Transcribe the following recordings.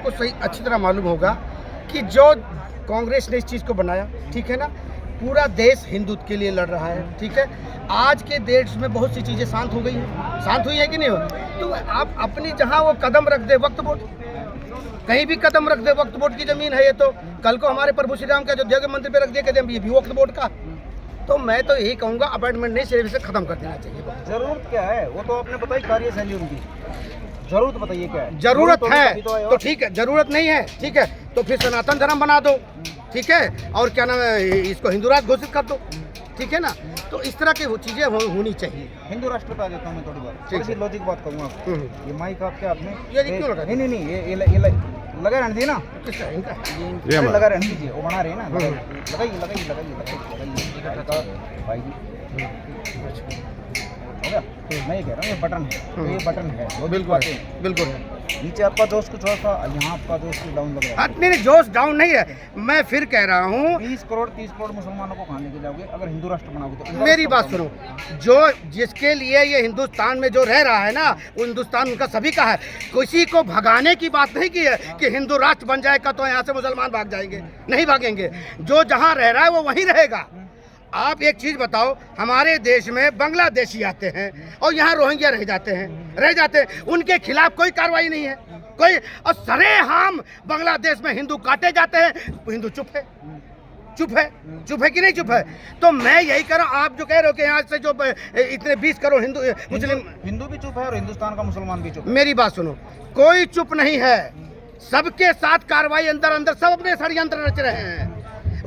आपको सही अच्छी तरह मालूम होगा कि जो कांग्रेस ने इस चीज़ को बनाया, ठीक है ना, पूरा देश हिंदुत्व के लिए लड़ रहा है, ठीक है। आज के देश में बहुत सी चीज़ें शांत हो गई हैं, शांत हुई है कि नहीं हो, तो आप अपनी जहाँ वो कदम रख दे, वक्त वोट कहीं भी कदम रख दे, वक्त वोट की ज़मीन है ये, तो कल को हमारे प्रभु श्री राम के अयोध्या के मंदिर पे रख दिया, कहते हैं ये भी वक्त वोट का। तो मैं तो यही कहूँगा अपॉइंटमेंट नहीं, सिर्फ से खत्म कर देना चाहिए। जरूरत क्या है वो तो आपने बताई, कार्यशैली उनकी, जरूरत बताइए क्या है। जरूरत है तो ठीक है, जरूरत नहीं है ठीक है तो फिर सनातन धर्म बना दो, ठीक है, और क्या नाम है, इसको हिंदू राष्ट्र घोषित कर दो, ठीक है ना। तो इस तरह की चीजें होनी चाहिए। हिंदू राष्ट्र पे आ जाता हूँ मैं थोड़ी बात, थोड़ी सी लॉजिक बात करूँगा। ये माइक आपके हाथ में ये क्यों लगा? नहीं ये लगा रहने दिए ना, ये लगा रहने दीजिए, वो बना रहे हैं ना, लगाइए भाई जी, हो गया। मैं ये कह रहा हूँ ये बटन है, तो ये बटन है, वो बिल्कुल बिल्कुल है। नीचे आपका जोश कुछ और था, यहाँ आपका जोश डाउन लग रहा है। नहीं, जोश डाउन नहीं है, मैं फिर कह रहा हूँ 20 करोड़ 30 करोड़ मुसलमानों को कहाँ लेके जाओगे अगर हिंदू राष्ट्र बनाओगे तो? मेरी बात सुनो, जो जिसके लिए ये हिंदुस्तान में जो रह रहा है ना, वो हिंदुस्तान उनका सभी का है। किसी को भगाने की बात नहीं की है कि हिंदू राष्ट्र बन जाएगा तो यहाँ से मुसलमान भाग जाएंगे, नहीं भागेंगे। जो जहाँ रह रहा है वो वहीं रहेगा। आप एक चीज़ बताओ, हमारे देश में बांग्लादेशी आते हैं और यहाँ रोहिंग्या रह जाते हैं, उनके खिलाफ कोई कार्रवाई नहीं है कोई, और सरेआम बांग्लादेश में हिंदू काटे जाते हैं, हिंदू चुप है कि नहीं चुप है। तो मैं यही कह रहा हूँ, आप जो कह रहे हो कि यहाँ से जो इतने 20 करोड़ हिंदू भी चुप है और हिंदुस्तान का मुसलमान भी चुप है। मेरी बात सुनो, कोई चुप नहीं है, सबके साथ कार्रवाई अंदर सब अपने षड्यंत्र रच रहे हैं।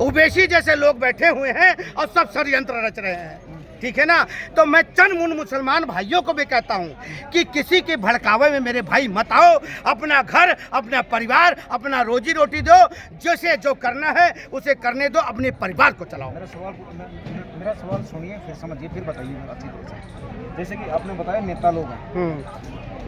उबेशी जैसे लोग बैठे हुए हैं और सब षड्यंत्र रच रहे हैं, ठीक है ना। तो मैं चंद उन मुसलमान भाइयों को भी कहता हूं कि किसी के भड़कावे में मेरे भाई मत आओ, अपना घर, अपना परिवार, अपना रोजी रोटी दो, जैसे जो करना है उसे करने दो, अपने परिवार को चलाओ। मेरा सवाल सुनिए, फिर समझिए, फिर बताइए अच्छी तरह से। जैसे कि आपने बताया नेता लोग हैं,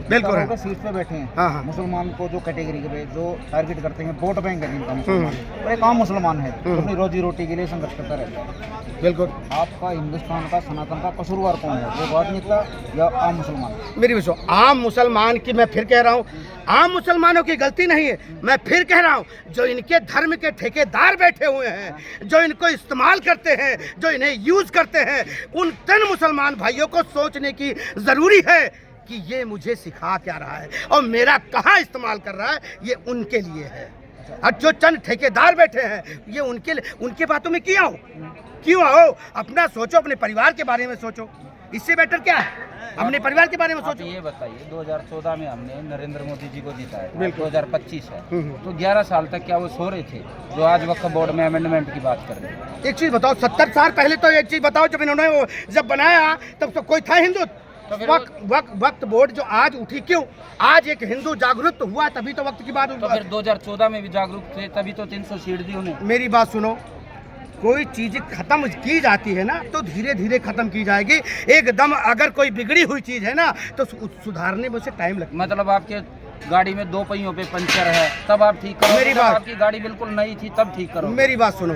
बिल्कुल सीट पे बैठे हैं, हाँ। मुसलमान को जो कैटेगरी के जो टारगेट करते हैं, वोट बैंक है जिनका मुसलमान, तो एक आम मुसलमान है अपनी रोजी रोटी के लिए संघर्ष करता रहता है। बिल्कुल। आपका हिंदुस्तान का सनातन का कसूरवार कौन है, वो राजनेता या आम मुसलमान? मेरी विश्व आम मुसलमान की मैं फिर कह रहा हूँ, आम मुसलमानों की गलती नहीं है। मैं फिर कह रहा हूँ, जो इनके धर्म के ठेकेदार बैठे हुए हैं, जो इनको इस्तेमाल करते हैं, जो इन्हें यूज करते हैं, उन तन मुसलमान भाइयों को सोचने की जरूरी है कि ये मुझे सिखा क्या रहा है और मेरा कहाँ इस्तेमाल कर रहा है, ये उनके लिए है। और जो चंद ठेकेदार बैठे हैं, ये उनके बातों में क्यों आओ? अपना सोचो, अपने परिवार के बारे में सोचो, इससे बेटर क्या है? अपने परिवार के बारे में सोचो। ये बताइए, 2014 में हमने नरेंद्र मोदी जी को जिताया, 2025 है, तो 11 साल तक क्या वो सो रहे थे जो आज वक्फ बोर्ड में अमेंडमेंट की बात कर रहे हैं? एक चीज बताओ, 70 साल पहले तो एक चीज बताओ, जब इन्होंने वो जब बनाया तब तो कोई था हिंदू? वक्त बोर्ड जो आज उठी, क्यों? आज एक हिंदू जागरूक हुआ तभी तो वक्त की बात। तो फिर 2014 में भी जागरूक थे, तभी तो 300 सीट दी उन्हें। मेरी बात सुनो, कोई चीज खत्म की जाती है ना तो धीरे धीरे खत्म की जाएगी। एकदम अगर कोई बिगड़ी हुई चीज है ना तो सुधारने में उसे टाइम लगता है। मतलब आपके गाड़ी में 2 पहियों पे पंचर है तब आप ठीक करो, मेरी बात, आपकी गाड़ी बिल्कुल नई थी तब ठीक करो। मेरी बात सुनो,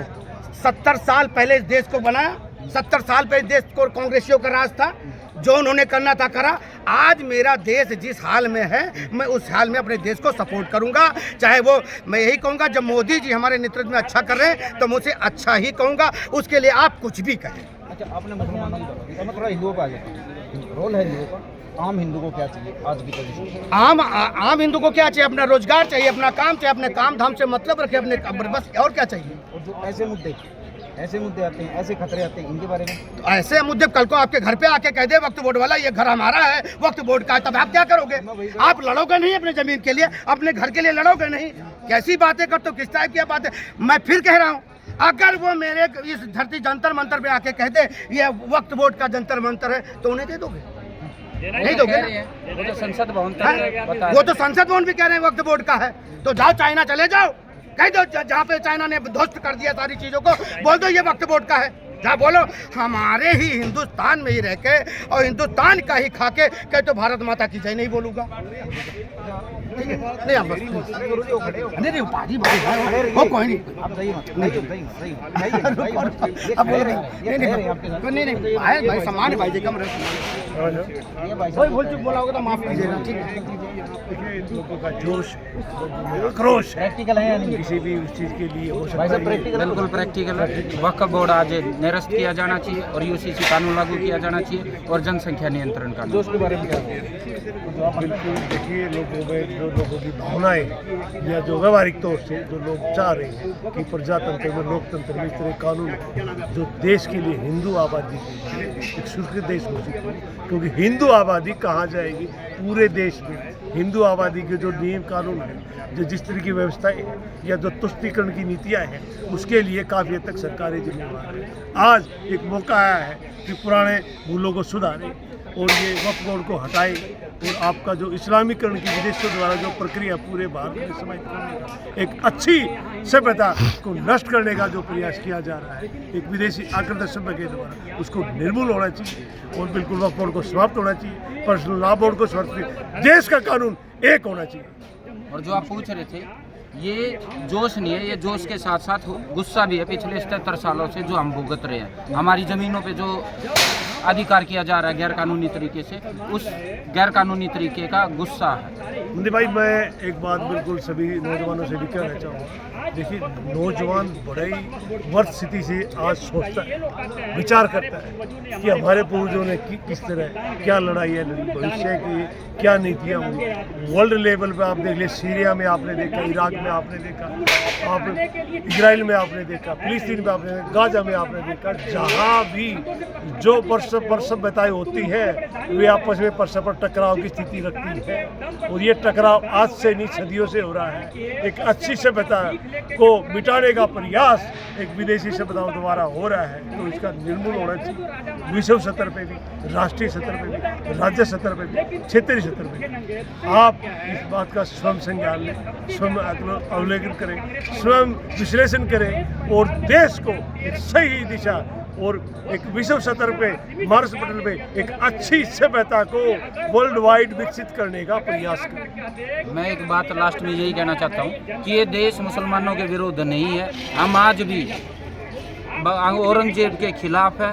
70 साल पहले इस देश को बनाया, 70 साल पहले देश को कांग्रेसियों का राज था, जो उन्होंने करना था करा। आज मेरा देश जिस हाल में है, मैं उस हाल में अपने देश को सपोर्ट करूंगा। चाहे वो, मैं यही कहूंगा, जब मोदी जी हमारे नेतृत्व में अच्छा कर रहे हैं तो मैं उसे अच्छा ही कहूंगा, उसके लिए आप कुछ भी कहें। अच्छा, आपने मुसलमानों की बात, मैं थोड़ा हिंदुओं पर आ जाता हूँ। रोल है हिंदुओं का, आम हिंदू को क्या चाहिए आज की पोजीशन? आम हिंदू को क्या चाहिए? अपना रोजगार चाहिए, अपना काम चाहिए, अपने काम धाम से मतलब रखे, अपने बस, और क्या चाहिए? और जो ऐसे मुद्दे आते हैं, ऐसे खतरे आते हैं, इनके बारे में? तो ऐसे मुद्दे कल को आपके घर पे आके कह दे वक्त बोर्ड वाला ये घर हमारा है, वक्त बोर्ड का है, तब आप क्या करोगे? आप लड़ोगे नहीं अपने जमीन के लिए, अपने घर के लिए लड़ोगे नहीं? कैसी बातें करते हो, किस टाइप की बातें? मैं फिर कह रहा हूँ, अगर वो मेरे इस धरती जंतर मंतर पे आके कह दे ये वक्त बोर्ड का जंतर मंतर है तो उन्हें दे दोगे? नहीं दोगे ना? वो तो संसद भवन वो तो संसद भवन भी कह रहे हैं वक्त बोर्ड का है। तो जाओ चाइना चले जाओ, कह दो, जहाँ पे चाइना ने ध्वस्त कर दिया सारी चीजों को, बोल दो ये वक्त बोर्ड का है। जा बोलो, हमारे ही हिंदुस्तान में ही रह के और हिंदुस्तान का ही खा के कह तो भारत माता की जय नहीं बोलूँगा। ठीक है? नहीं हम बस नहीं उपाधि भाई वो कोई नहीं, आप सही मत अब बोल रहे नहीं भाई सामान भाई जी कम कोई भूल चुक बोला होगा तो माफ कीजिएगा। ठीक है, लोगों का जोश, आक्रोश प्रैक्टिकल है या नहीं? किसी भी उस चीज़ के लिए हो भाई सकता साहब है। प्रैक्टिकल बिल्कुल प्रैक्टिकल है। वक्फ बोर्ड आज निरस्त किया जाना चाहिए और यूसीसी कानून लागू किया जाना चाहिए और जनसंख्या नियंत्रण कानून। जोश के बारे में क्या बिल्कुल देखिए, लोगों में जो लोगों की भावनाएं या जो व्यवहारिक तौर से जो लोग चाह रहे हैं कि प्रजातंत्र में, लोकतंत्र में इस तरह कानून जो देश के लिए, हिंदू आबादी के लिए एक सुरक्षित देश घोषित हो, क्योंकि हिंदू आबादी कहाँ जाएगी? पूरे देश में हिंदू आबादी के जो नियम कानून हैं, जो जिस तरह की व्यवस्थाएं हैं या जो तुष्टीकरण की नीतियाँ हैं, उसके लिए काफ़ी हद तक सरकारें जिम्मेदार हैं। आज एक मौका आया है कि पुराने भूलों को सुधारें और ये वक्फ बोर्ड को हटाए और आपका जो इस्लामीकरण की विदेशों द्वारा जो प्रक्रिया पूरे भारत में समाहित करने का, एक अच्छी सभ्यता को नष्ट करने का जो प्रयास किया जा रहा है, एक विदेशी आक्रामक सभ्य के द्वारा, उसको निर्मूल होना चाहिए और बिल्कुल वक्फ बोर्ड को समाप्त होना चाहिए। पर्सनल लॉ बोर्ड को समाप्त, देश का कानून एक होना चाहिए। और जो आप पूछ रहे थे, ये जोश नहीं है, ये जोश के साथ साथ गुस्सा भी है। पिछले 77 सालों से जो हम भुगत रहे हैं, हमारी ज़मीनों पे जो अधिकार किया जा रहा है गैर कानूनी तरीके से, उस गैर कानूनी तरीके का गुस्सा है। मुंदी भाई, मैं एक बात बिल्कुल सभी नौजवानों से भी कहना चाहूँगा। देखिए, नौजवान बड़े वर्ष स्थिति से आज सोचता है, विचार करता है कि हमारे पूर्वजों ने किस तरह क्या लड़ाई लड़ी, भविष्य की क्या नीतियाँ हुई। वर्ल्ड लेवल पे आप देख ले, सीरिया में आपने देखा, इराक में आपने देखा, आप इजराइल में आपने देखा, फिलिस्तीन में आपने देखा, गाजा में आपने देखा, जहाँ भी जो सभ्यताएं होती है वे आपस में परस्पर टकराव की स्थिति रखती है। और ये टकराव आज से नहीं, सदियों से हो रहा है। एक अच्छी सभ्यता को मिटाने का प्रयास एक विदेशी सभ्यताओं द्वारा हो रहा है, तो इसका निर्मूल होना चाहिए। विश्व स्तर पे भी, राष्ट्रीय स्तर पे भी, राज्य स्तर पे भी, क्षेत्रीय स्तर पे भी। आप इस बात का स्वयं संज्ञान लें, स्वयं अवलोकन करें, स्वयं विश्लेषण करें और देश को एक सही दिशा और एक विश्व स्तर पे, मार्स पटल पे एक अच्छी सभ्यता को वर्ल्ड वाइड विकसित करने का प्रयास करें। मैं एक बात लास्ट में यही कहना चाहता हूँ कि ये देश मुसलमानों के विरुद्ध नहीं है। हम आज भी औरंगजेब के खिलाफ है।